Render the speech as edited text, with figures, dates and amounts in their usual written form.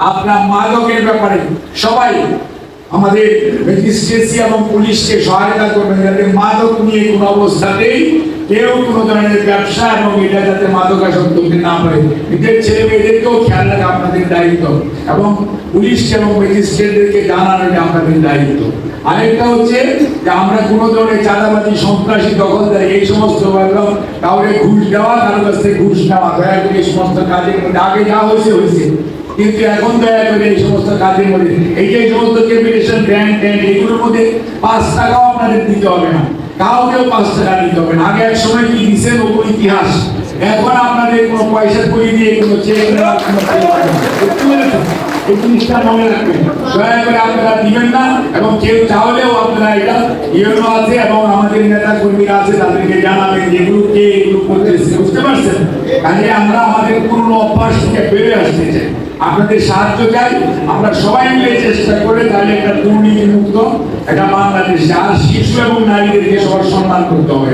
আপনার মাদকের ব্যাপারে সবাই আমাদের ম্যাজিস্ট্রেসি এবং পুলিশকে সহায়তা করবেন যাতে মাদক নিয়ে কোনো অবস্থাতেই কেউ কোনো ধরনের ব্যবসা এবং এটা যাতে মাদকাসক্তি না হয়। নিজের ছেলে মেয়েদেরকেও খেয়াল রাখা আপনাদের দায়িত্ব এবং পুলিশ এবং ম্যাজিস্ট্রেটদেরকে জানানো এটা আপনাদের দায়িত্ব। আরেকটা হচ্ছে যে আমরা কোনো ধরনের চাঁদাবাজি, সন্ত্রাসী, দখলদারি এই সমস্ত কাউকে ঘুষ দেওয়া, কারোর কাছ থেকে ঘুষ নেওয়া, দয়া করে এই সমস্ত কাজের মধ্যে আগে যা হয়েছে হয়েছে, কিন্তু এখন দয়া করে এই সমস্ত কাজের মধ্যে এই যে সমস্ত ক্যাপিটেশন ব্যাংক ট্যাঙ্ক এগুলোর মধ্যে 5 টাকাও আপনাদের দিতে হবে না, কাউকেও 5 টাকা দিতে হবে না। আগে এক সময় কি দিচ্ছেন ওপর ইতিহাস, এখন আপনাদের কোনো পয়সা করি দিয়ে কোনো চেক নেওয়ার কোনো এই জিনিসটা মনে রাখবেন। দয়া করে আপনারা দিবেন না এবং কেউ চাইলেও আপনারা এটা ইউনো আছে এবং আমাদের নেতা কর্মীরা আছে তাদেরকে জানাবেন যেগুলো কে এগুলো করতেছে, বুঝতে পারছেন? কাজে আমরা আমাদের পুরনো অভ্যাস থেকে বেরিয়ে আসতে চাই, আপনাদের সাহায্য চাই। আমরা সবাই মিলে চেষ্টা করে তাহলে একটা দুর্নীতি মুক্ত একটা বাংলাদেশ, আর শিশু এবং নারীদেরকে সবার সম্মান করতে হবে।